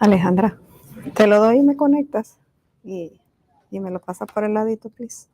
Alejandra, te lo doy y me conectas. Y me lo pasas por el ladito, please.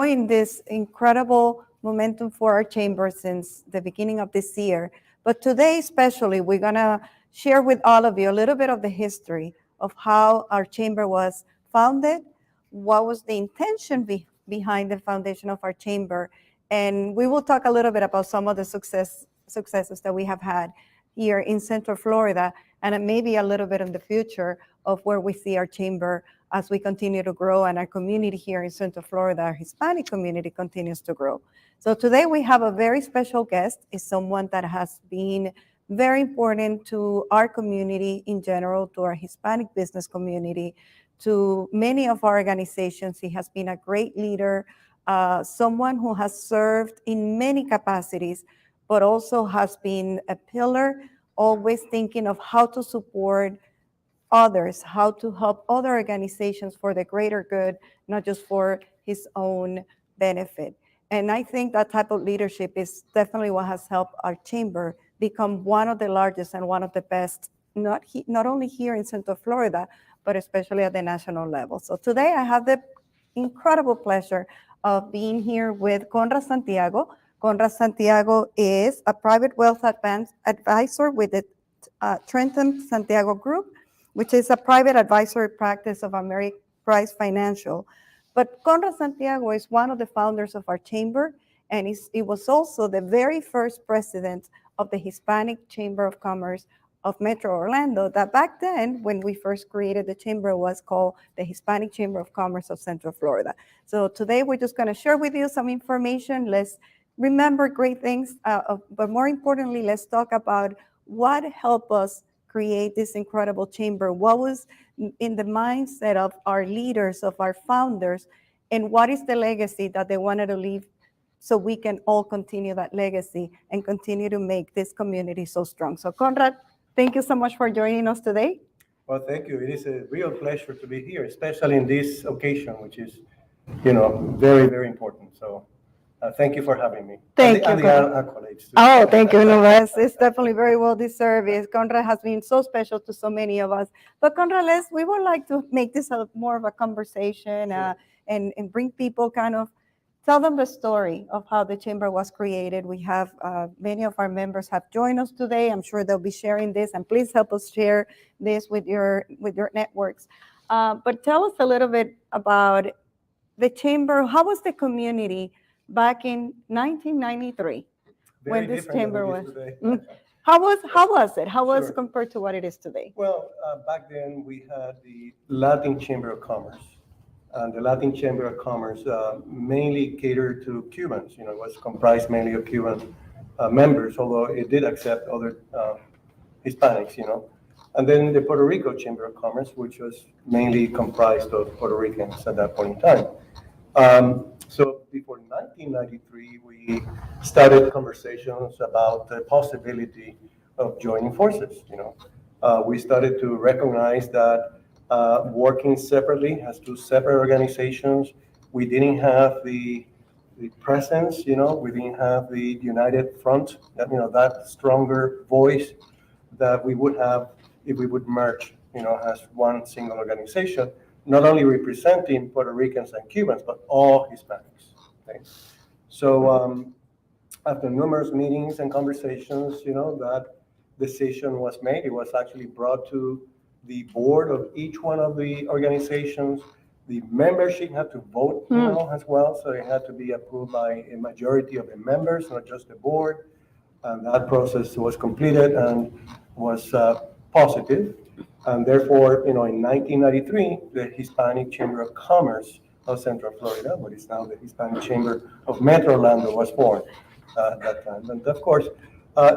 In this incredible momentum for our chamber since the beginning of this year. But today, especially, we're going to share with all of you a little bit of the history of how our chamber was founded, what was the intention behind the foundation of our chamber, and we will talk a little bit about some of the successes that we have had here in Central Florida, and maybe a little bit in the future of where we see our chamber as we continue to grow and our community here in Central Florida, our Hispanic community continues to grow. So today we have a very special guest, is someone that has been very important to our community in general, to our Hispanic business community, to many of our organizations. He has been a great leader, someone who has served in many capacities, but also has been a pillar, always thinking of how to support others, how to help other organizations for the greater good, not just for his own benefit. And I think that type of leadership is definitely what has helped our chamber become one of the largest and one of the best not only here in Central Florida, but especially at the national level. So today I have the incredible pleasure of being here with Conrad Santiaqo. Conrad Santiaqo is a private wealth advisor with the Trenton Santiago Group, which is a private advisory practice of Ameriprise Financial. But Conrad Santiaqo is one of the founders of our chamber, and he was also the very first president of the Hispanic Chamber of Commerce of Metro Orlando, that back then, when we first created the chamber, was called the Hispanic Chamber of Commerce of Central Florida. So today we're just going to share with you some information. Let's remember great things, but more importantly, let's talk about what helped us create this incredible chamber, what was in the mindset of our leaders, of our founders, and what is the legacy that they wanted to leave so we can all continue that legacy and continue to make this community so strong. So Conrad, thank you so much for joining us today. Well, thank you. It is a real pleasure to be here, especially in this occasion, which is, very, very important. So thank you for having me. Thank you. And the accolades too. Oh, thank you. No, it's definitely very well deserved. Conrad has been so special to so many of us. But Conrad, we would like to make this more of a conversation and bring people tell them the story of how the chamber was created. We have many of our members have joined us today. I'm sure they'll be sharing this, and please help us share this with your networks. But tell us a little bit about the chamber. How was the community back in 1993 when this chamber was? How was it? How was it compared to what it is today? Well, back then we had the Latin Chamber of Commerce. And the Latin Chamber of Commerce mainly catered to Cubans. It was comprised mainly of Cuban members, although it did accept other Hispanics, And then the Puerto Rico Chamber of Commerce, which was mainly comprised of Puerto Ricans at that point in time. So before 1993, we started conversations about the possibility of joining forces. We started to recognize that working separately as two separate organizations, we didn't have the presence, we didn't have the united front, that stronger voice that we would have if we would merge, as one single organization, not only representing Puerto Ricans and Cubans, but all Hispanics. Okay? So after numerous meetings and conversations, that decision was made. It was actually brought to the board of each one of the organizations. The membership had to vote, as well, so it had to be approved by a majority of the members, not just the board. And that process was completed and was positive. And therefore, in 1993, the Hispanic Chamber of Commerce of Central Florida, what is now the Hispanic Chamber of Metro Orlando, was formed at that time. And of course,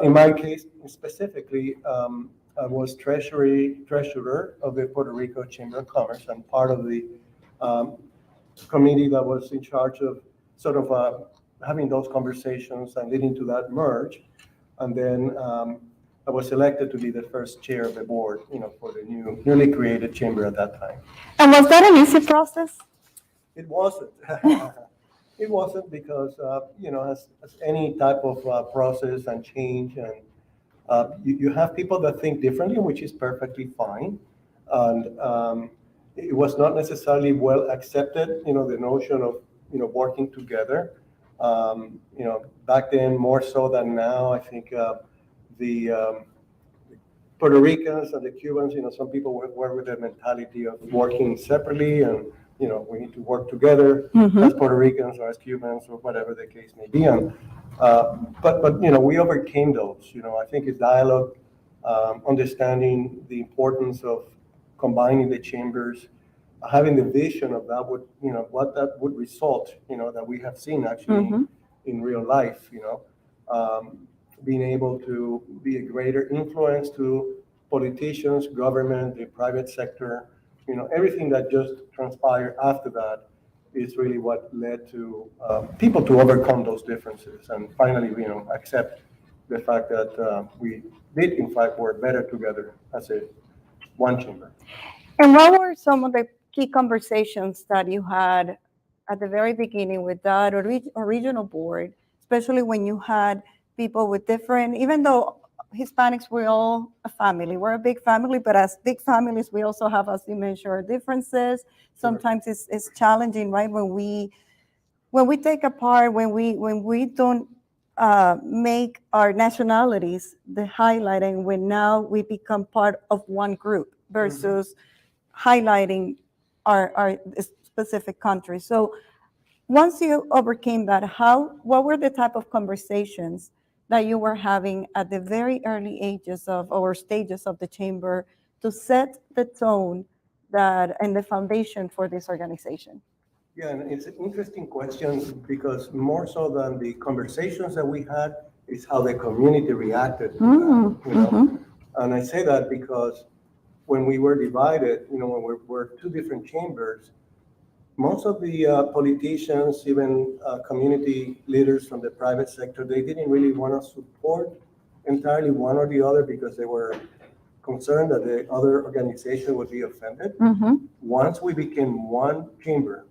in my case specifically, I was treasurer of the Puerto Rico Chamber of Commerce and part of the committee that was in charge of sort of having those conversations and leading to that merge. And then I was elected to be the first chair of the board, for the newly created chamber at that time. And was that an easy process? It wasn't. It wasn't because, as any type of process and change, and you have people that think differently, which is perfectly fine. And it was not necessarily well accepted, the notion of, working together. Back then, more so than now, I think the Puerto Ricans and the Cubans, some people were with the mentality of working separately and, we need to work together as Puerto Ricans or as Cubans or whatever the case may be. And, but we overcame those. I think it's dialogue, understanding the importance of combining the chambers, having the vision of that would, what that would result, that we have seen actually in real life, being able to be a greater influence to politicians, government, the private sector, everything that just transpired after that is really what led to people to overcome those differences and finally, accept the fact that we did, in fact, work better together as a one chamber. And what were some of the key conversations that you had at the very beginning with that original board, especially when you had people with different, even though Hispanics, we're all a family. We're a big family, but as big families, we also have, as you mentioned, our differences. Sometimes it's challenging, right? When we take apart, when we don't make our nationalities the highlight, and when now we become part of one group versus highlighting our specific country. So once you overcame that, what were the type of conversations that you were having at the very early ages of or stages of the chamber to set the tone that and the foundation for this organization? Yeah, and it's an interesting question because more so than the conversations that we had is how the community reacted to that, you know? And I say that because when we were divided, you know, when we were two different chambers, most of the politicians, even community leaders from the private sector, they didn't really want to support entirely one or the other because they were concerned that the other organization would be offended. Once we became one chamber,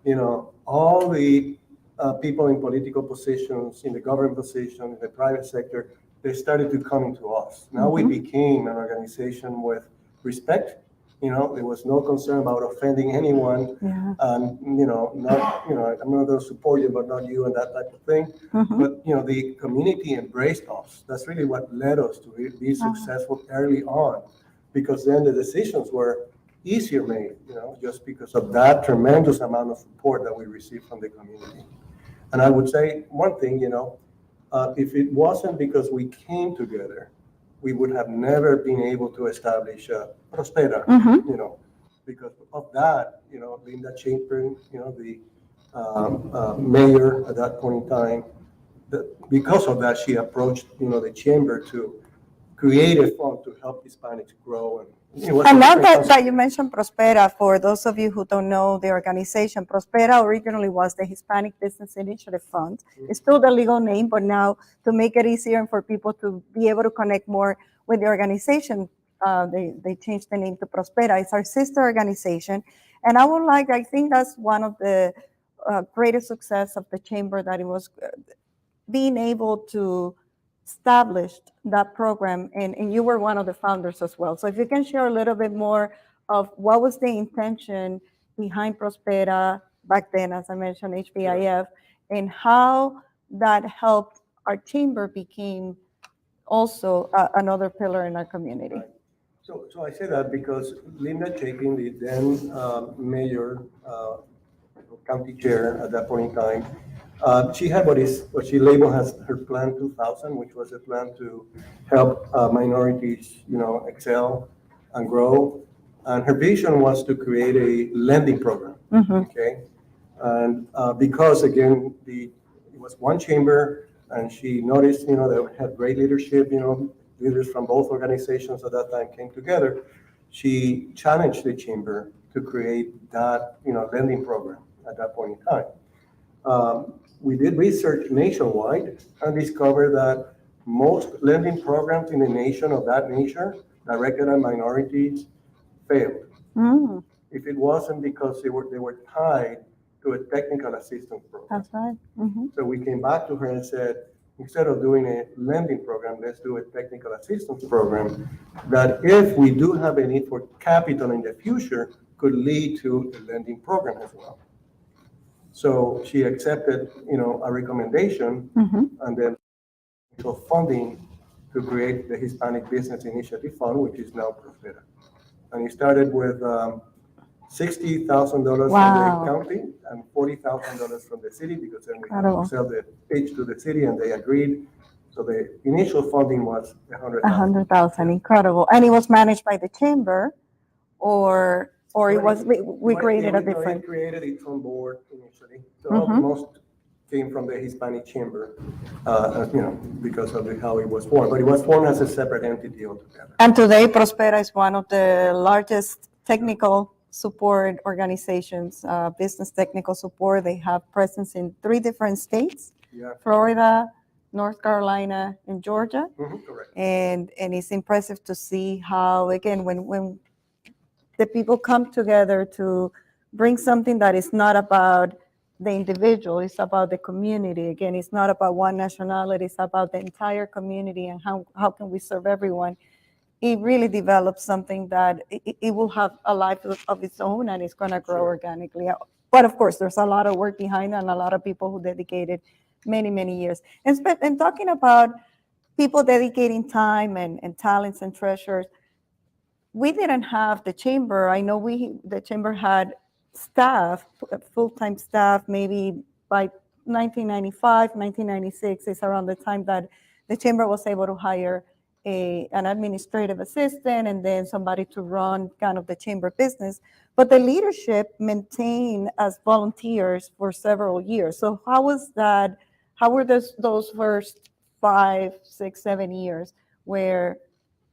you know, all the people in political positions, in the government position, in the private sector, they started to come into us. Now we became an organization with respect. You know, there was no concern about offending anyone. And, you know, not, you know, I'm not going to support you, but not you, and that type of thing. But, you know, the community embraced us. That's really what led us to be successful early on, because then the decisions were easier made, you know, just because of that tremendous amount of support that we received from the community. And I would say one thing, you know, if it wasn't because we came together, we would have never been able to establish Prospera, you know, because of that, you know, Linda Chapin, you know, the mayor at that point in time, because of that, she approached, you know, the chamber to create a fund to help Hispanics grow. And now that you mentioned Prospera, for those of you who don't know the organization, Prospera originally was the Hispanic Business Initiative Fund. It's still the legal name, but now to make it easier and for people to be able to connect more with the organization, they changed the name to Prospera. It's our sister organization. And I think that's one of the greatest success of the chamber, that it was being able to established that program, and you were one of the founders as well. So if you can share a little bit more of what was the intention behind Prospera back then, as I mentioned, HBIF, and how that helped our chamber became also another pillar in our community. Right. So I say that because Linda Chapin, the then mayor, county chair at that point in time, she had what she labeled as her Plan 2000, which was a plan to help minorities, you know, excel and grow. And her vision was to create a lending program. Okay, and because again, it was one chamber, and she noticed, you know, that we had great leadership, you know, leaders from both organizations at that time came together. She challenged the chamber to create that, you know, lending program at that point in time. We did research nationwide and discovered that most lending programs in the nation of that nature directed at minorities failed. If it wasn't because they were tied to a technical assistance program. That's right. So we came back to her and said, instead of doing a lending program, let's do a technical assistance program that, if we do have a need for capital in the future, could lead to a lending program as well. So she accepted, you know, a recommendation, and then funding to create the Hispanic Business Initiative Fund, which is now Prospera. And it started with $60,000 from the county and $40,000 from the city, because then we had to sell the pitch to the city, and they agreed. So the initial funding was $100,000. $100,000, incredible. And it was managed by the chamber, or it was we created a different. We created its own board initially. So most came from the Hispanic Chamber, you know, because of how it was formed. But it was formed as a separate entity altogether. And today, Prospera is one of the largest technical support organizations, business technical support. They have presence in 3 different states: Florida, North Carolina, and Georgia. Correct. And it's impressive to see how, again, when the people come together to bring something that is not about the individual, it's about the community. Again, it's not about one nationality, it's about the entire community and how can we serve everyone. It really develops something that it will have a life of its own and it's going to grow Sure. organically. But of course, there's a lot of work behind it and a lot of people who dedicated many, many years. And talking about people dedicating time and talents and treasures, we didn't have the chamber. I know the chamber had staff, full-time staff, maybe by 1995, 1996 is around the time that the chamber was able to hire an administrative assistant and then somebody to run kind of the chamber business. But the leadership maintained as volunteers for several years. So how was that? How were those first 5, 6, 7 years where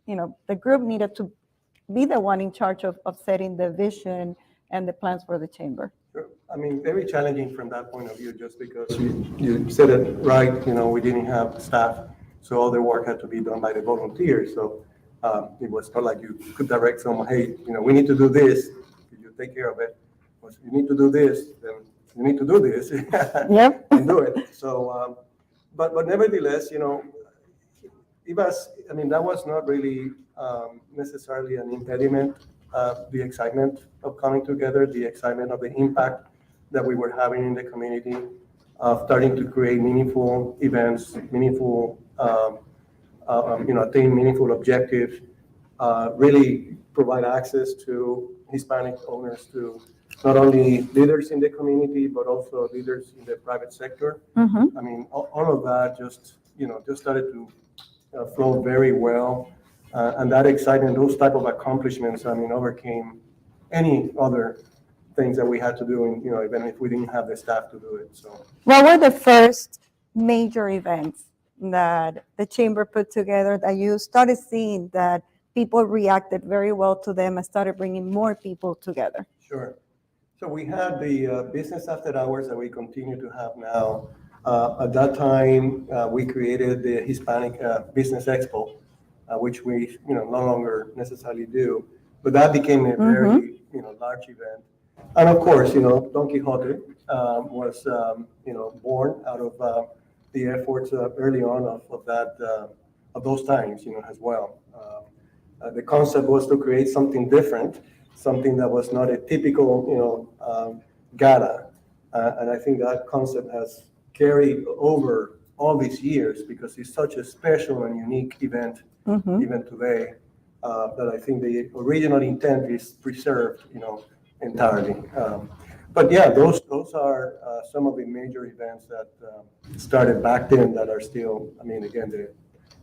the group needed to be the one in charge of setting the vision and the plans for the chamber? Sure. I mean, very challenging from that point of view, just because you said it right, we didn't have staff, so all the work had to be done by the volunteers. So it was not like you could direct someone, hey, we need to do this, you take care of it. You need to do this, then you need to do this. Yep. And do it. So, but nevertheless, it was, that was not really necessarily an impediment. The excitement of coming together, the excitement of the impact that we were having in the community, of starting to create meaningful events, meaningful, attain meaningful objectives, really provide access to Hispanic owners, to not only leaders in the community, but also leaders in the private sector. Mm-hmm. All of that just started to flow very well. And that excitement, those type of accomplishments, overcame any other things that we had to do, even if we didn't have the staff to do it. So, what were the first major events that the chamber put together that you started seeing that people reacted very well to them and started bringing more people together? Sure. So we had the business after hours that we continue to have now. At that time, we created the Hispanic Business Expo, which we no longer necessarily do, but that became a very large event. And of course, Don Quixote was born out of the efforts early on of those times, as well. The concept was to create something different, something that was not a typical, gala. And I think that concept has carried over all these years because it's such a special and unique event, even today, that I think the original intent is preserved, entirely. But yeah, those are some of the major events that started back then that are still, again, the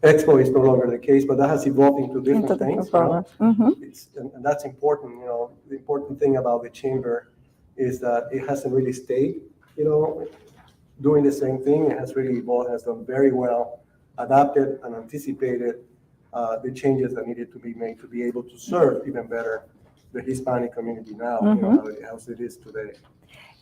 Expo is no longer the case, but that has evolved into different things. And that's important. The important thing about the chamber is that it hasn't really stayed, doing the same thing. It has really evolved, has done very well, adapted and anticipated the changes that needed to be made to be able to serve even better the Hispanic community now, as it is today.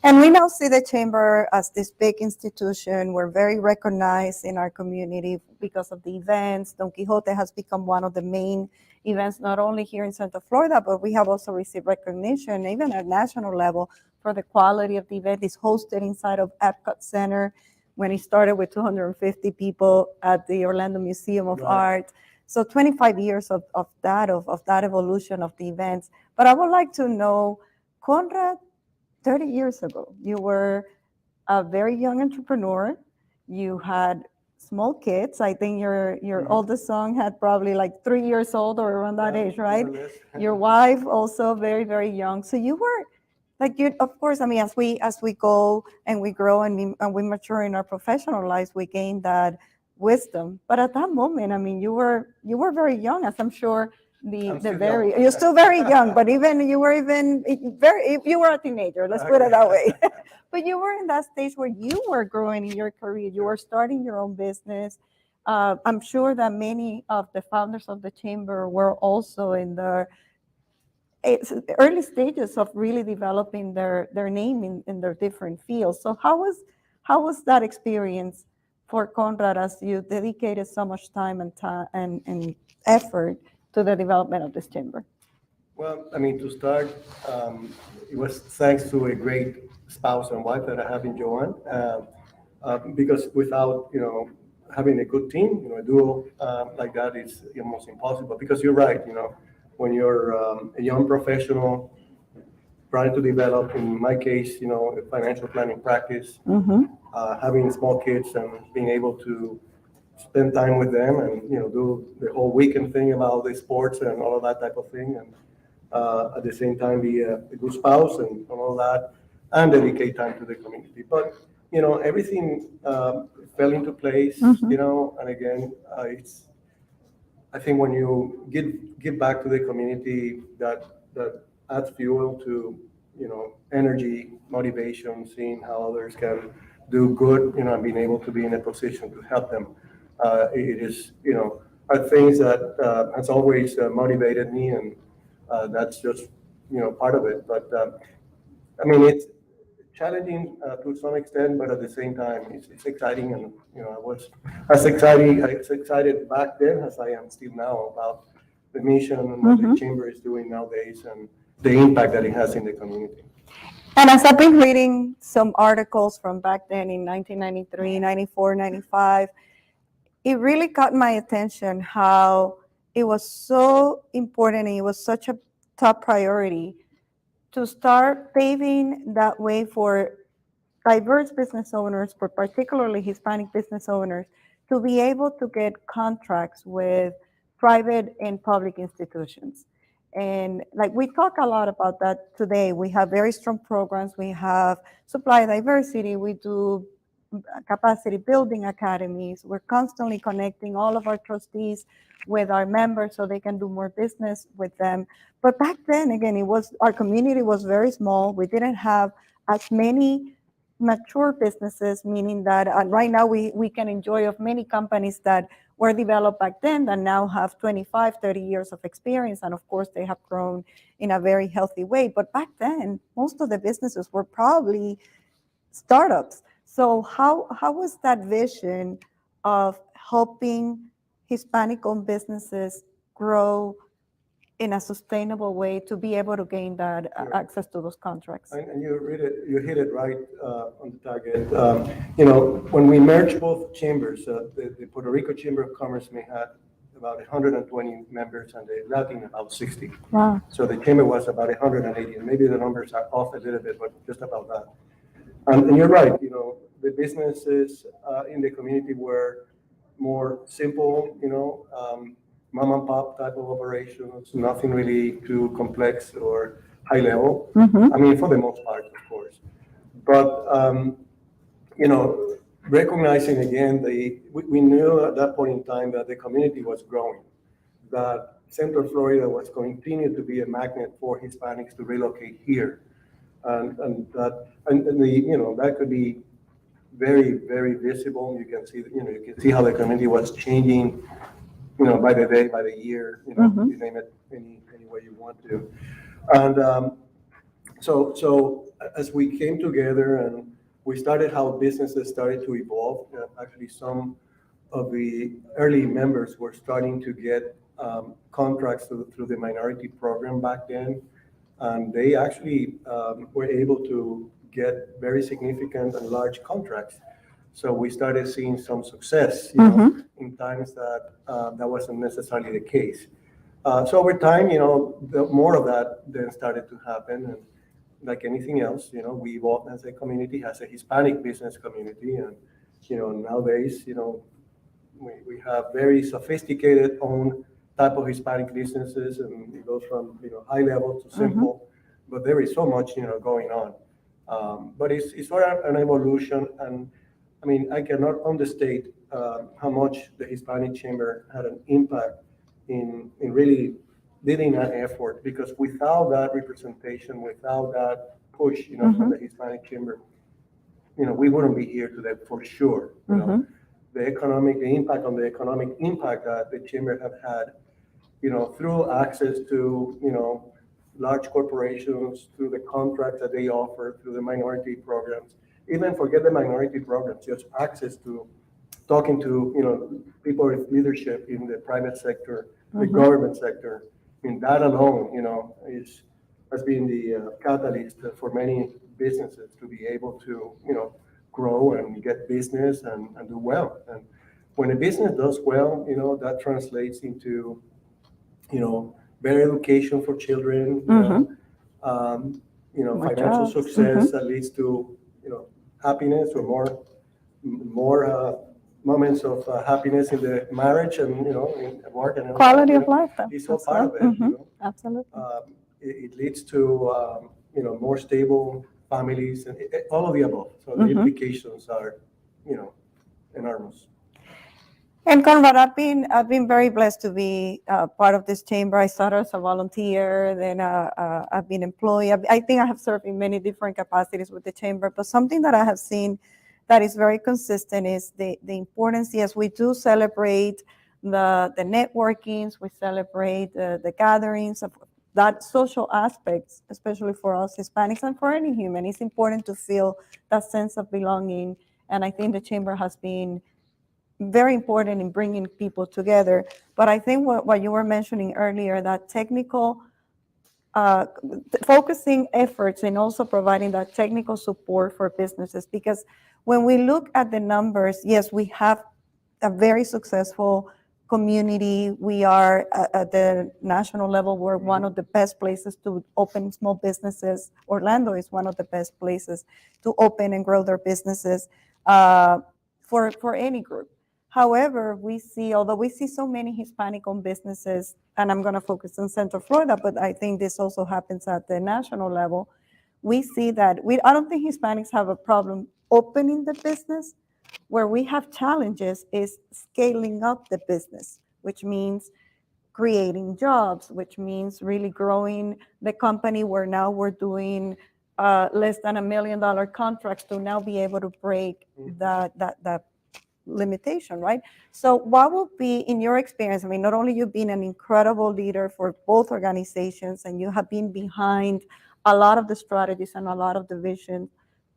And we now see the chamber as this big institution. We're very recognized in our community because of the events. Don Quixote has become one of the main events, not only here in Central Florida, but we have also received recognition, even at national level, for the quality of the event. It's hosted inside of Epcot Center when it started with 250 people at the Orlando Museum of Art. So 25 years of that evolution of the events. But I would like to know, Conrad, 30 years ago, you were a very young entrepreneur. You had small kids. I think your oldest son had probably like 3 years old or around that age, right? Your wife also very, very young. So you were like, of course, as we go and we grow and we mature in our professional lives, we gain that wisdom. But at that moment, you were very young, as I'm sure you're still very young, but you were a teenager, let's put it that way. But you were in that stage where you were growing in your career, you were starting your own business. I'm sure that many of the founders of the chamber were also in the early stages of really developing their name in their different fields. So how was that experience for Conrad as you dedicated so much time and effort to the development of this chamber? Well, to start, it was thanks to a great spouse and wife that I have in Joanne, because without, having a good team, a duo like that is almost impossible. Because you're right, when you're a young professional trying to develop, in my case, a financial planning practice, having small kids and being able to spend time with them and, do the whole weekend thing about the sports and all of that type of thing. And at the same time, be a good spouse and all that, and dedicate time to the community. But, everything fell into place, and again, I think when you give back to the community, that adds fuel to, energy, motivation, seeing how others can do good, and being able to be in a position to help them. It is, are things that has always motivated me, and that's just, part of it. But I mean, it's challenging to some extent, but at the same time, it's exciting. And, I was as excited back then as I am still now about the mission and what the chamber is doing nowadays and the impact that it has in the community. And as I've been reading some articles from back then in 1993, 94, 95, it really caught my attention how it was so important and it was such a top priority to start paving that way for diverse business owners, for particularly Hispanic business owners, to be able to get contracts with private and public institutions. And like we talk a lot about that today, we have very strong programs. We have supply diversity. We do capacity building academies. We're constantly connecting all of our trustees with our members so they can do more business with them. But back then, again, our community was very small. We didn't have as many mature businesses, meaning that right now we can enjoy of many companies that were developed back then that now have 25, 30 years of experience. And of course, they have grown in a very healthy way. But back then, most of the businesses were probably startups. So how was that vision of helping Hispanic-owned businesses grow in a sustainable way to be able to gain that access to those contracts? And you hit it right on the target. When we merged both chambers, the Puerto Rico Chamber of Commerce may have about 120 members and the Latin about 60. Wow. So the chamber was about 180, and maybe the numbers are off a little bit, but just about that. And you're right, the businesses in the community were more simple, mom and pop type of operations, nothing really too complex or high level. I mean, for the most part, of course. But, recognizing again, we knew at that point in time that the community was growing, that Central Florida was going to continue to be a magnet for Hispanics to relocate here. And that could be very, very visible. You can see how the community was changing, by the day, by the year, you name it any way you want to. And so as we came together and we started how businesses started to evolve, actually some of the early members were starting to get contracts through the minority program back then. And they actually were able to get very significant and large contracts. So we started seeing some success, in times that that wasn't necessarily the case. So over time, more of that then started to happen. And like anything else, we evolved as a community, as a Hispanic business community. And, nowadays, we have very sophisticated owned type of Hispanic businesses, and it goes from, high level to simple, but there is so much, going on. But it's sort of an evolution. And I mean, I cannot understate how much the Hispanic Chamber had an impact in really leading that effort, because without that representation, without that push, from the Hispanic Chamber, we wouldn't be here today for sure. The impact on the economic impact that the Chamber have had, through access to, large corporations, through the contracts that they offer, through the minority programs, even forget the minority programs, just access to talking to, people with leadership in the private sector, the government sector. I mean, that alone, has been the catalyst for many businesses to be able to, grow and get business and do well. And when a business does well, that translates into, better education for children, More financial jobs. success that leads to, happiness or more moments of happiness in the marriage and, in work and Quality of everything. life, though. It's all as part well. of it, Absolutely. It leads to, more stable families and all of the above. So the implications are, enormous. And Conrad, I've been very blessed to be part of this chamber. I started as a volunteer, then I've been employed. I think I have served in many different capacities with the chamber, but something that I have seen that is very consistent is the importance. Yes, we do celebrate the networkings, we celebrate the gatherings of that social aspects, especially for us Hispanics and for any human. It's important to feel that sense of belonging, and I think the chamber has been very important in bringing people together. But I think what you were mentioning earlier, that technical focusing efforts and also providing that technical support for businesses, because when we look at the numbers, yes, we have a very successful community. We are at the national level, we're one of the best places to open small businesses. Orlando is one of the best places to open and grow their businesses for any group. However, although we see so many Hispanic-owned businesses, and I'm going to focus on Central Florida, but I think this also happens at the national level, we see that I don't think Hispanics have a problem opening the business. Where we have challenges is scaling up the business, which means creating jobs, which means really growing the company, where now we're doing less than $1 million contracts to now be able to break that limitation, right? So what will be, in your experience, I mean, not only you've been an incredible leader for both organizations, and you have been behind a lot of the strategies and a lot of the vision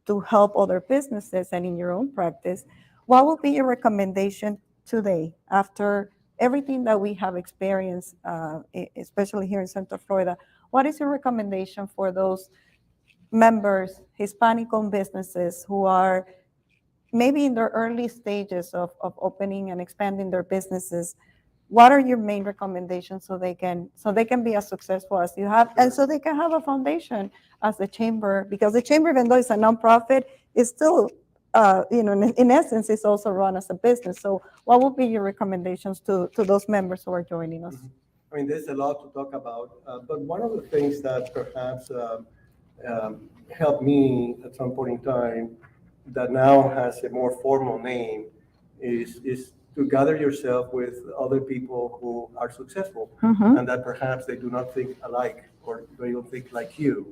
to help other businesses and in your own practice, what will be your recommendation today after everything that we have experienced, especially here in Central Florida? What is your recommendation for those members, Hispanic-owned businesses who are maybe in their early stages of opening and expanding their businesses? What are your main recommendations so they can be as successful as you have, and so they can have a foundation as the chamber? Because the chamber, even though it's a nonprofit, is still, in essence, it's also run as a business. So what would be your recommendations to those members who are joining us? I mean, there's a lot to talk about, but one of the things that perhaps helped me at some point in time, that now has a more formal name, is to gather yourself with other people who are successful, and that perhaps they do not think alike, or they don't think like you.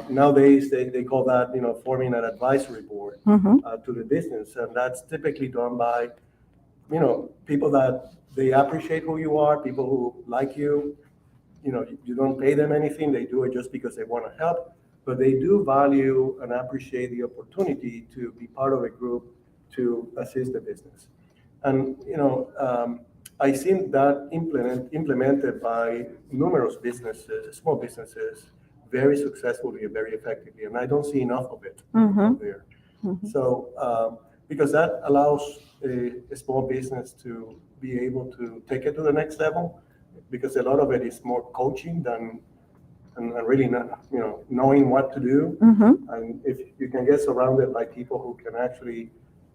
Nowadays, they call that, forming an advisory board to the business, and that's typically done by, people that they appreciate who you are, people who like you. You don't pay them anything; they do it just because they want to help. But they do value and appreciate the opportunity to be part of a group to assist the business. And I seen that implemented by numerous businesses, small businesses, very successfully and very effectively. And I don't see enough of it out there. So because that allows a small business to be able to take it to the next level, because a lot of it is more coaching than and really not, knowing what to do. And if you can get surrounded by people who can actually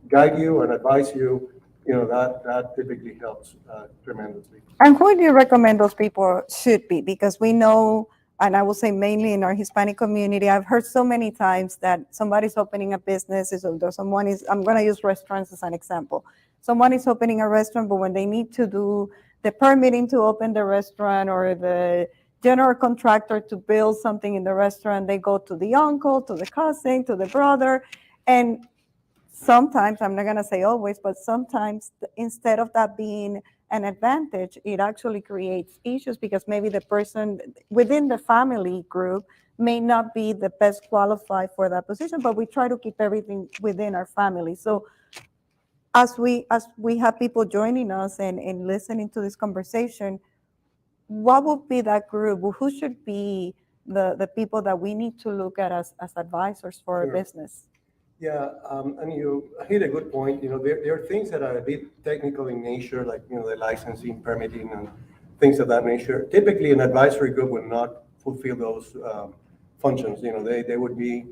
guide you and advise you, that typically helps tremendously. And who do you recommend those people should be? Because we know, and I will say mainly in our Hispanic community, I've heard so many times that somebody's opening a business, I'm going to use restaurants as an example. Someone is opening a restaurant, but when they need to do the permitting to open the restaurant, or the general contractor to build something in the restaurant, they go to the uncle, to the cousin, to the brother. And sometimes, I'm not going to say always, but sometimes instead of that being an advantage, it actually creates issues, because maybe the person within the family group may not be the best qualified for that position, but we try to keep everything within our family. So as we have people joining us and listening to this conversation, what would be that group? Who should be the people that we need to look at as advisors for our Sure. business. Yeah, and you hit a good point. There are things that are a bit technical in nature, like, the licensing, permitting, and things of that nature. Typically, an advisory group would not fulfill those functions. They would be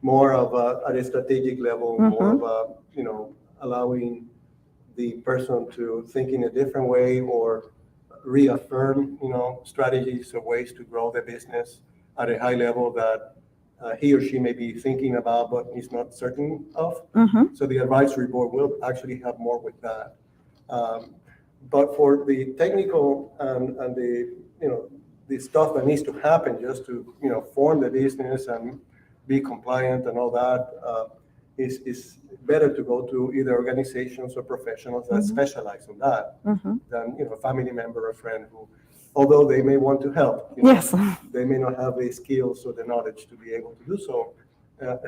more of at a strategic level, more of a, allowing the person to think in a different way or reaffirm, strategies or ways to grow the business at a high level that he or she may be thinking about, but is not certain of. So the advisory board will actually have more with that. But for the technical and the stuff that needs to happen just to, form the business and be compliant and all that, is better to go to either organizations or professionals that specialize in that than, a family member or friend who, although they may want to help, Yes. they may not have the skills or the knowledge to be able to do so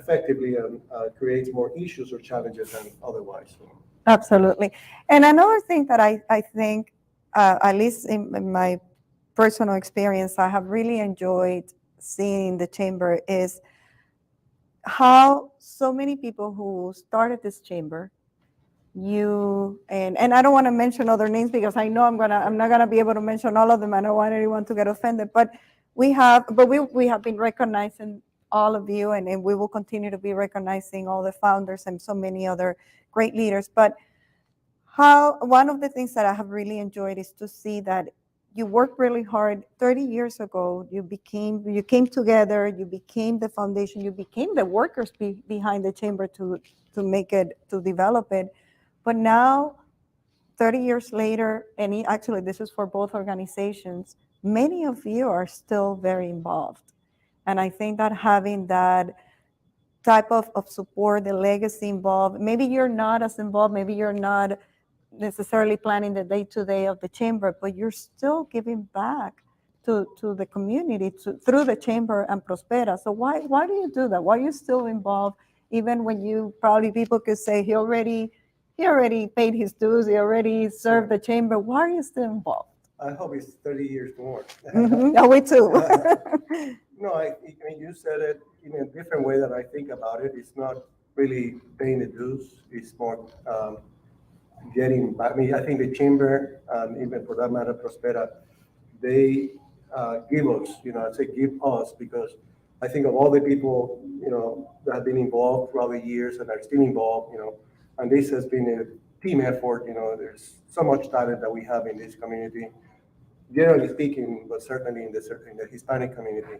effectively, and creates more issues or challenges than otherwise. So. Absolutely. And another thing that I think, at least in my personal experience, I have really enjoyed seeing the chamber is how so many people who started this chamber, and I don't want to mention other names because I know I'm not gonna be able to mention all of them. I don't want anyone to get offended, but we have been recognizing all of you, and we will continue to be recognizing all the founders and so many other great leaders. But one of the things that I have really enjoyed is to see that you worked really hard 30 years ago. You came together, you became the foundation, you became the workers behind the chamber to develop it. But now, 30 years later, and actually this is for both organizations, many of you are still very involved. And I think that having that type of support, the legacy involved, maybe you're not as involved, maybe you're not necessarily planning the day-to-day of the chamber, but you're still giving back to the community through the chamber and Prospera. So why do you do that? Why are you still involved, even when people could say he already paid his dues, he already served the chamber? Why are you still involved? I hope it's 30 years more. Oh, we too. No, I mean, you said it in a different way that I think about it. It's not really paying the dues. It's more getting back. I mean, I think the chamber, and even for that matter, Prospera, they give us, I say give us, because I think of all the people, that have been involved throughout the years and are still involved, and this has been a team effort. There's so much talent that we have in this community, generally speaking, but certainly in the Hispanic community.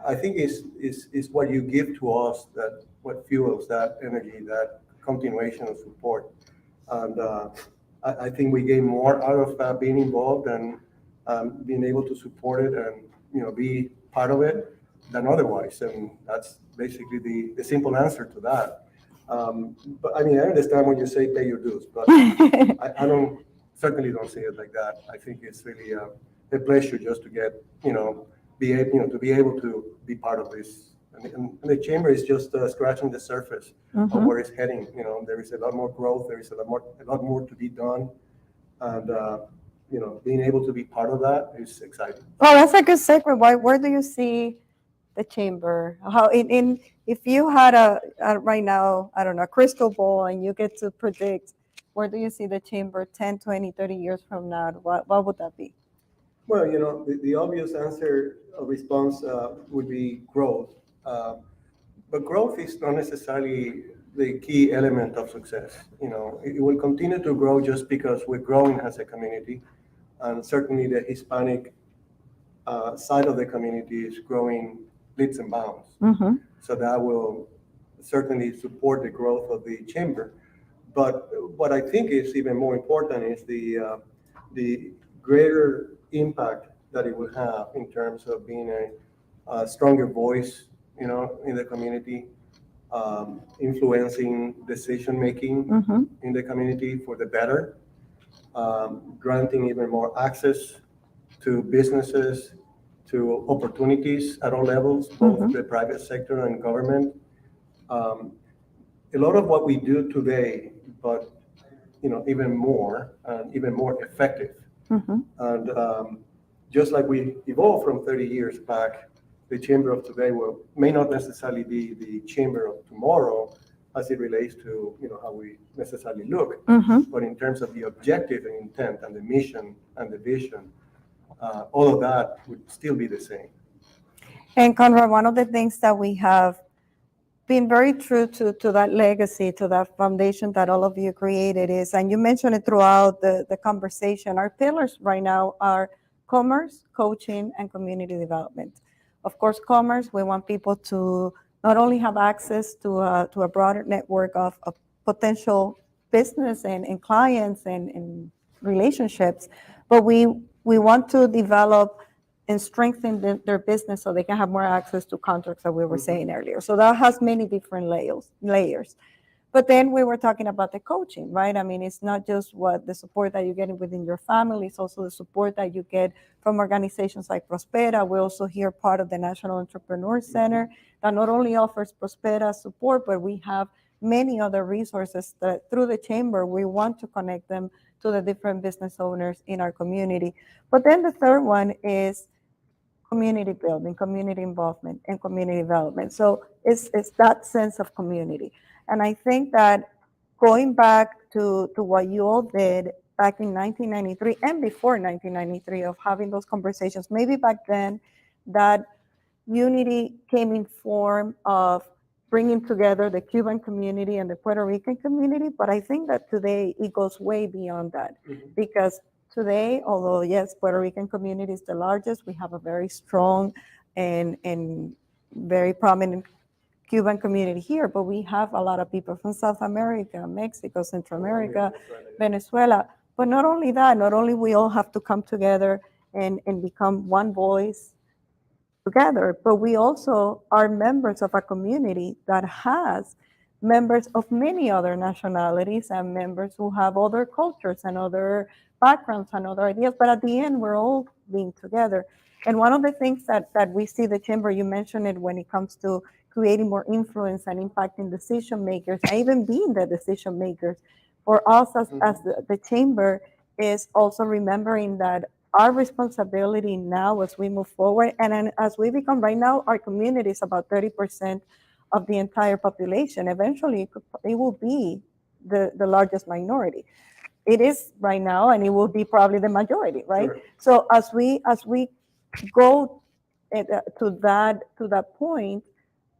I think is what you give to us that what fuels that energy, that continuation of support. And I think we gain more out of being involved and being able to support it and be part of it than otherwise. And that's basically the simple answer to that. But I mean, I understand when you say pay your dues, but I certainly don't see it like that. I think it's really a pleasure just to get be able to be part of this. And the chamber is just scratching the surface of where it's heading. There is a lot more growth. There is a lot more to be done, and being able to be part of that is exciting. Well, that's a good segue. Where do you see the chamber? How if you had a right now, I don't know, a crystal ball, and you get to predict, where do you see the chamber 10, 20, 30 years from now? What would that be? Well, the obvious answer or response would be growth. But growth is not necessarily the key element of success. It will continue to grow just because we're growing as a community. And certainly the Hispanic side of the community is growing leaps and bounds. So that will certainly support the growth of the chamber. But what I think is even more important is the greater impact that it will have in terms of being a stronger voice, in the community, influencing decision making in the community for the better, granting even more access to businesses, to opportunities at all levels, both the private sector and government. A lot of what we do today, but even more and even more effective. And just like we evolved from 30 years back, the chamber of today may not necessarily be the chamber of tomorrow as it relates to, how we necessarily look. But in terms of the objective and intent and the mission and the vision, all of that would still be the same. And Conrad, one of the things that we have been very true to that legacy, to that foundation that all of you created is, and you mentioned it throughout the conversation, our pillars right now are commerce, coaching, and community development. Of course, commerce, we want people to not only have access to a broader network of potential business and clients and relationships, but we want to develop and strengthen their business so they can have more access to contracts that we were saying earlier. So that has many different layers. But then we were talking about the coaching, right? I mean, it's not just what the support that you get within your family, it's also the support that you get from organizations like Prospera. We also hear part of the National Entrepreneur Center that not only offers Prospera support, but we have many other resources that through the chamber, we want to connect them to the different business owners in our community. But then the third one is community building, community involvement, and community development. So it's that sense of community. And I think that going back to what you all did back in 1993 and before 1993 of having those conversations, maybe back then that unity came in form of bringing together the Cuban community and the Puerto Rican community. But I think that today it goes way beyond that because today, although yes, Puerto Rican community is the largest, we have a very strong and very prominent Cuban community here, but we have a lot of people from South America, Mexico, Central America, Venezuela. But not only that, not only we all have to come together and become one voice together, but we also are members of a community that has members of many other nationalities and members who have other cultures and other backgrounds and other ideas, but at the end, we're all being together. And one of the things that we see the chamber, you mentioned it when it comes to creating more influence and impacting decision makers, and even being the decision makers, for us as the chamber is also remembering that our responsibility now as we move forward, and as we become right now, our community is about 30% of the entire population. Eventually, it will be the largest minority. It is right now, and it will be probably the majority, right? Sure. So as we go to that point,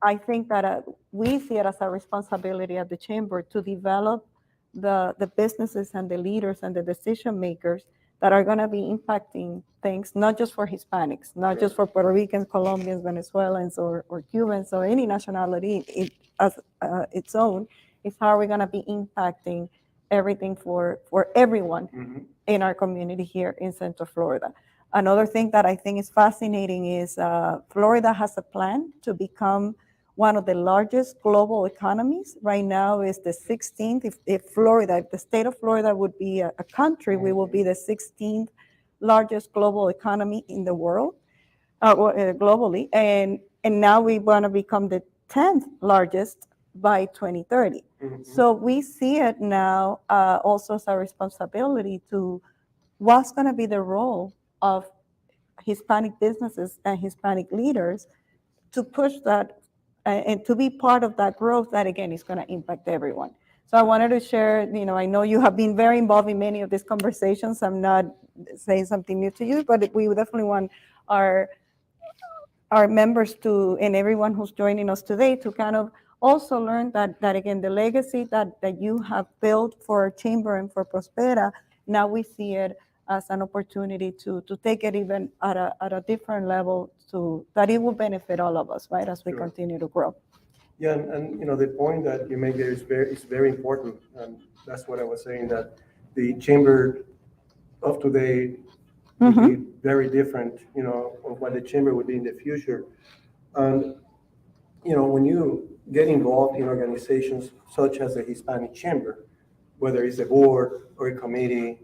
I think that we see it as a responsibility at the chamber to develop the businesses and the leaders and the decision makers that are going to be impacting things, not just for Hispanics, not just for Puerto Ricans, Colombians, Venezuelans, or Cubans, or any nationality as its own. It's how we're going to be impacting everything for everyone in our community here in Central Florida. Another thing that I think is fascinating is Florida has a plan to become one of the largest global economies. Right now is the 16th. If the state of Florida would be a country, we will be the 16th largest global economy in the world, globally. And now we want to become the 10th largest by 2030. So we see it now also as a responsibility to what's going to be the role of Hispanic businesses and Hispanic leaders to push that and to be part of that growth that, again, is going to impact everyone. So I wanted to share, I know you have been very involved in many of these conversations. I'm not saying something new to you, but we definitely want our members to, and everyone who's joining us today, to kind of also learn that again, the legacy that you have built for our chamber and for Prospera, now we see it as an opportunity to take it even at a different level, so that it will benefit all of us, right, as we continue to grow. Yeah, and the point that you make there is very important, and that's what I was saying, that the chamber of today would be very different, of what the chamber would be in the future. And when you get involved in organizations such as the Hispanic Chamber, whether it's a board or a committee,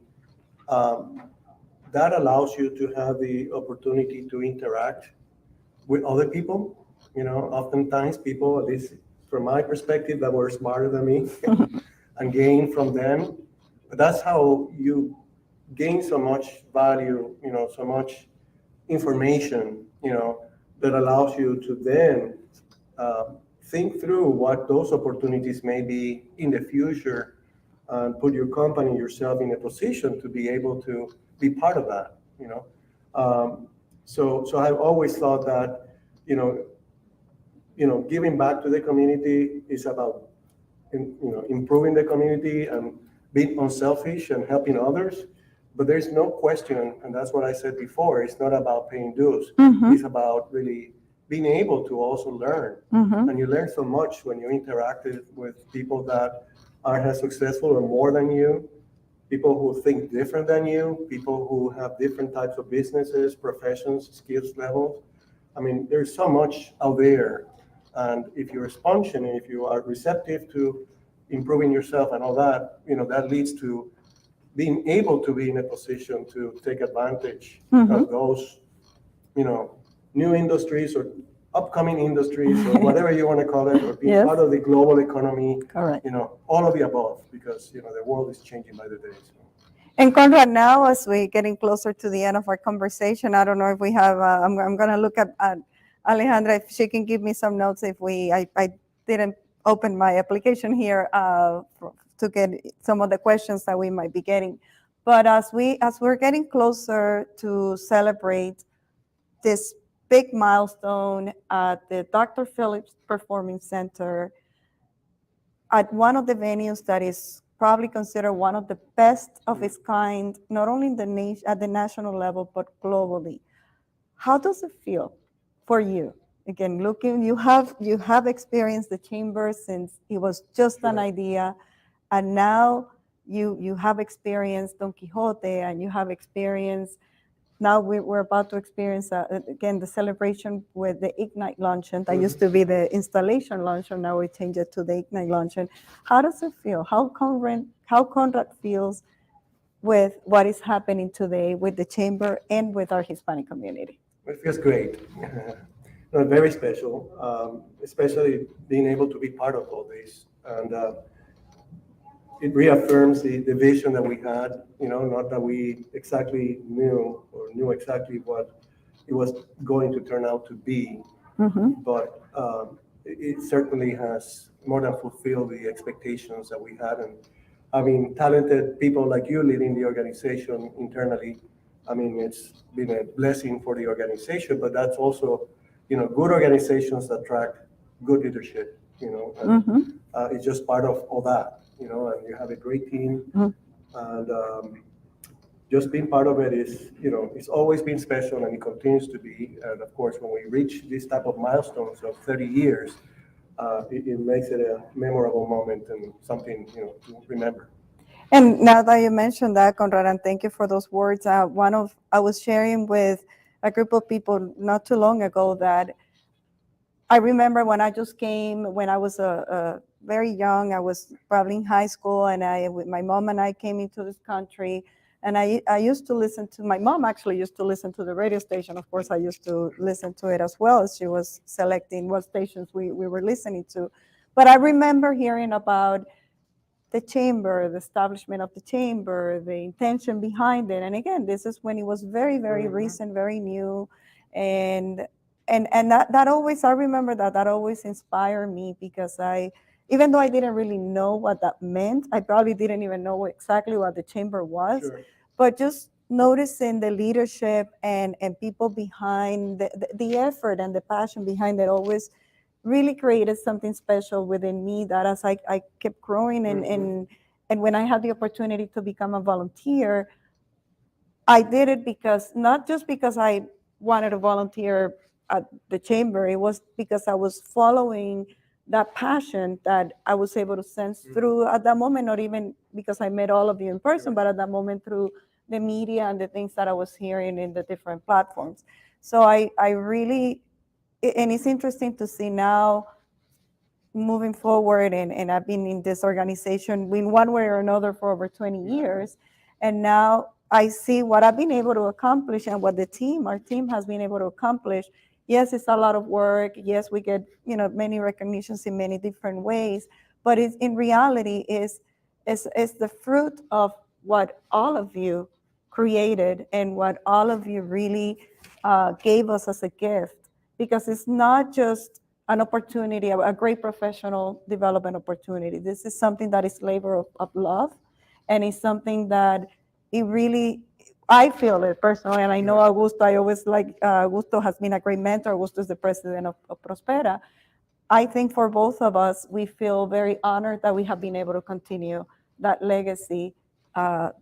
that allows you to have the opportunity to interact with other people. Oftentimes people, at least from my perspective, that were smarter than me, and gain from them. But that's how you gain so much value, so much information, that allows you to then think through what those opportunities may be in the future and put your company, yourself in a position to be able to be part of that, you know. So I've always thought that, giving back to the community is about, improving the community and being unselfish and helping others. But there's no question, and that's what I said before, it's not about paying dues. It's about really being able to also learn. And you learn so much when you interact with people that are as successful or more than you, people who think different than you, people who have different types of businesses, professions, skills levels. I mean, there's so much out there. And if you're a sponge and if you are receptive to improving yourself and all that, that leads to being able to be in a position to take advantage of those, new industries or upcoming industries or whatever you want to call it, or being Yes. part of the global economy, Correct. all of the above, because, the world is changing by the day. So. And Conrad, now as we're getting closer to the end of our conversation, I don't know if we have, I'm going to look at Alejandra, if she can give me some notes if I didn't open my application here to get some of the questions that we might be getting. But as we're getting closer to celebrate this big milestone at the Dr. Phillips Performing Center, at one of the venues that is probably considered one of the best of its kind, not only in the nation, at the national level, but globally. How does it feel for you? Again, looking, you have experienced the chamber since it was just an idea, and now you have experienced Don Quixote, and you have experienced. Now we're about to experience, again, the celebration with the Ignite luncheon. That used to be the installation luncheon. Now we change it to the Ignite luncheon. How does it feel? How Conrad feels with what is happening today with the chamber and with our Hispanic community? It feels great. Very special, especially being able to be part of all this. And it reaffirms the vision that we had, not that we exactly knew or knew exactly what it was going to turn out to be, but it certainly has more than fulfilled the expectations that we had. And having talented people like you leading the organization internally, I mean, it's been a blessing for the organization, but that's also, good organizations attract good leadership, and it's just part of all that, and you have a great team, and just being part of it is, it's always been special and it continues to be. And of course, when we reach this type of milestones of 30 years, it makes it a memorable moment and something, to remember. And now that you mentioned that, Conrad, and thank you for those words. I was sharing with a group of people not too long ago that I remember when I just came, when I was very young, I was probably in high school, and with my mom and I came into this country, and I used to listen to, my mom actually used to listen to the radio station. Of course, I used to listen to it as well as she was selecting what stations we were listening to. But I remember hearing about the chamber, the establishment of the chamber, the intention behind it. And again, this is when it was very, very recent, very new. And that always, I remember that always inspired me, because even though I didn't really know what that meant, I probably didn't even know exactly what the chamber was, Sure. but just noticing the leadership and people behind the effort and the passion behind it always really created something special within me, that as I kept growing and when I had the opportunity to become a volunteer, I did it because, not just because I wanted to volunteer at the chamber, it was because I was following that passion that I was able to sense through at that moment, not even because I met all of you in person, but at that moment through the media and the things that I was hearing in the different platforms. So I really, and it's interesting to see now moving forward, and I've been in this organization in one way or another for over 20 years, and now I see what I've been able to accomplish and what our team has been able to accomplish. Yes, it's a lot of work. Yes, we get many recognitions in many different ways, but it's in reality is the fruit of what all of you created and what all of you really gave us as a gift because it's not just an opportunity, a great professional development opportunity. This is something that is labor of love, and it's something that it really, I feel it personally, and I know Augusto, I always like, Augusto has been a great mentor. Augusto is the president of Prospera. I think for both of us, we feel very honored that we have been able to continue that legacy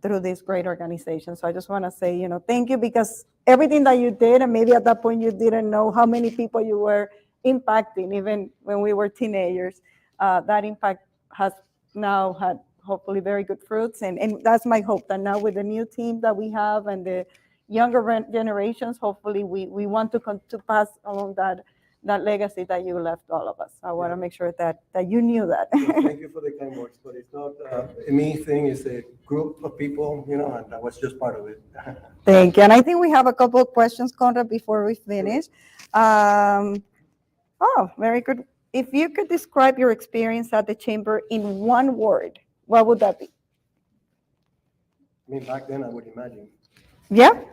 through this great organization. So I just want to say, thank you, because everything that you did, and maybe at that point you didn't know how many people you were impacting, even when we were teenagers. That impact has now had hopefully very good fruits. And that's my hope, that now with the new team that we have and the younger generations, hopefully we want to pass along that legacy that you left all of us. I want to make sure that you knew that. Well, thank you for the kind words, but it's not a me thing, it's a group of people, and I was just part of it. Thank you. And I think we have a couple of questions, Conrad, before we finish. Very good. If you could describe your experience at the chamber in one word, what would that be? I mean, back then I would imagine. Yeah.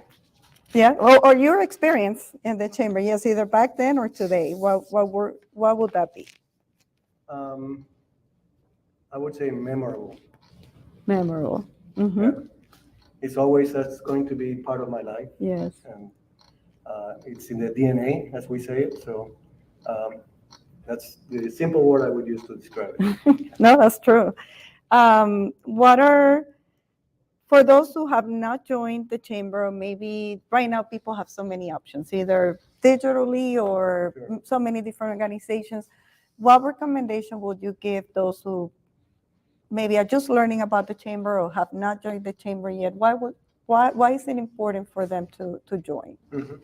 Yeah, or your experience in the chamber, yes, either back then or today. What would that be? I would say memorable. Memorable. Yeah. It's always that's going to be part of my life, Yes. and it's in the DNA, as we say it. So that's the simple word I would use to describe it. No, that's true. For those who have not joined the chamber, or maybe right now people have so many options, either digitally or Sure. so many different organizations, what recommendation would you give those who maybe are just learning about the chamber or have not joined the chamber yet? Why is it important for them to join? Mhm.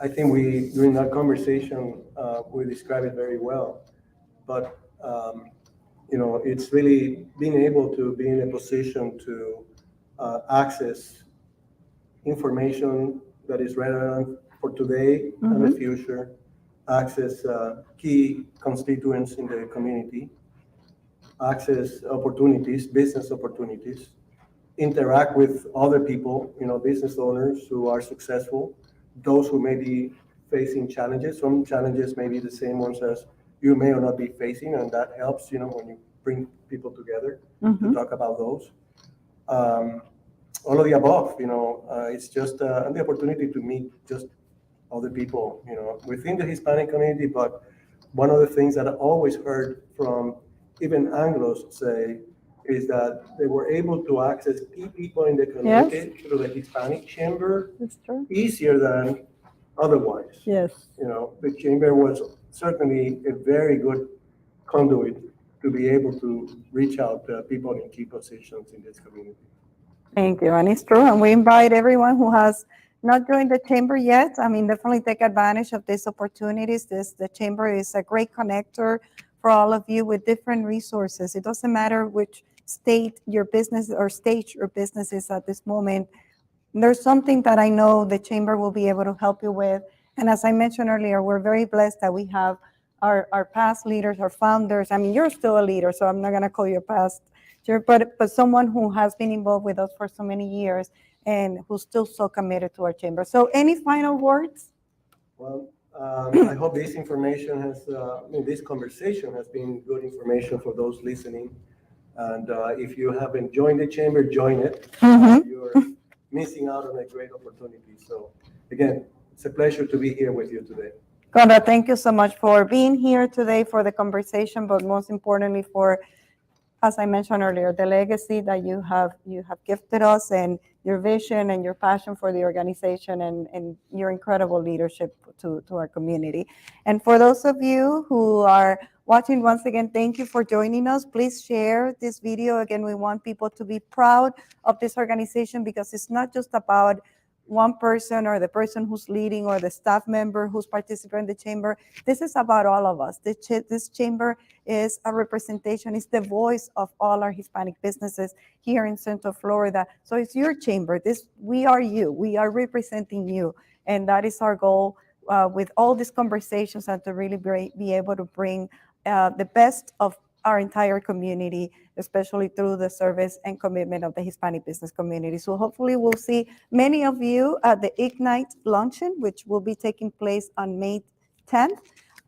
I think during that conversation, we described it very well, but it's really being able to be in a position to access information that is relevant for today and the future, access key constituents in the community, access opportunities, business opportunities, interact with other people, business owners who are successful, those who may be facing challenges. Some challenges may be the same ones as you may or not be facing, and that helps, when you bring people together to talk about those. All of the above, it's just the opportunity to meet just other people, within the Hispanic community. But one of the things that I always heard from even Anglos say is that they were able to access key people in the community through the Hispanic chamber That's true. easier than otherwise. Yes. The chamber was certainly a very good conduit to be able to reach out to people in key positions in this community. Thank you. And it's true. And we invite everyone who has not joined the chamber yet. I mean, definitely take advantage of these opportunities. The chamber is a great connector for all of you with different resources. It doesn't matter which state your business or stage your business is at this moment. There's something that I know the chamber will be able to help you with. And as I mentioned earlier, we're very blessed that we have our past leaders, our founders. I mean, you're still a leader, so I'm not going to call you a past, but someone who has been involved with us for so many years and who's still so committed to our chamber. So any final words? Well, I hope this information this conversation has been good information for those listening. And if you haven't joined the chamber, join it. You're missing out on a great opportunity. So again, it's a pleasure to be here with you today. Conrad, thank you so much for being here today, for the conversation, but most importantly for, as I mentioned earlier, the legacy that you have gifted us, and your vision and your passion for the organization, and your incredible leadership to our community. And for those of you who are watching, once again, thank you for joining us. Please share this video. Again, we want people to be proud of this organization, because it's not just about one person or the person who's leading or the staff member who's participating in the chamber. This is about all of us. This chamber is a representation, it's the voice of all our Hispanic businesses here in Central Florida. So it's your chamber. We are you. We are representing you. And that is our goal with all these conversations, and to really be able to bring the best of our entire community, especially through the service and commitment of the Hispanic business community. So hopefully we'll see many of you at the Ignite luncheon, which will be taking place on May 10th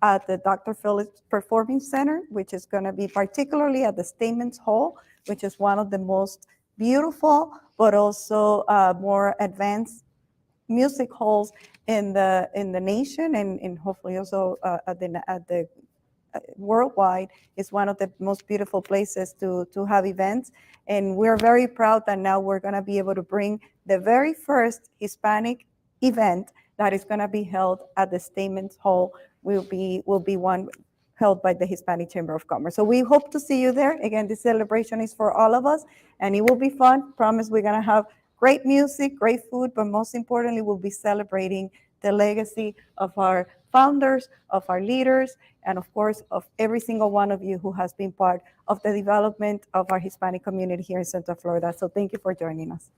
at the Dr. Phillips Performing Center, which is going to be particularly at the Stamens Hall, which is one of the most beautiful, but also more advanced music halls in the nation, and hopefully also at the worldwide. Is one of the most beautiful places to have events. And we're very proud that now we're going to be able to bring the very first Hispanic event that is going to be held at the Stamens Hall. Will be one held by the Hispanic Chamber of Commerce. So we hope to see you there. Again, this celebration is for all of us, and it will be fun. Promise we're going to have great music, great food, but most importantly, we'll be celebrating the legacy of our founders, of our leaders, and of course, of every single one of you who has been part of the development of our Hispanic community here in Central Florida. So thank you for joining us.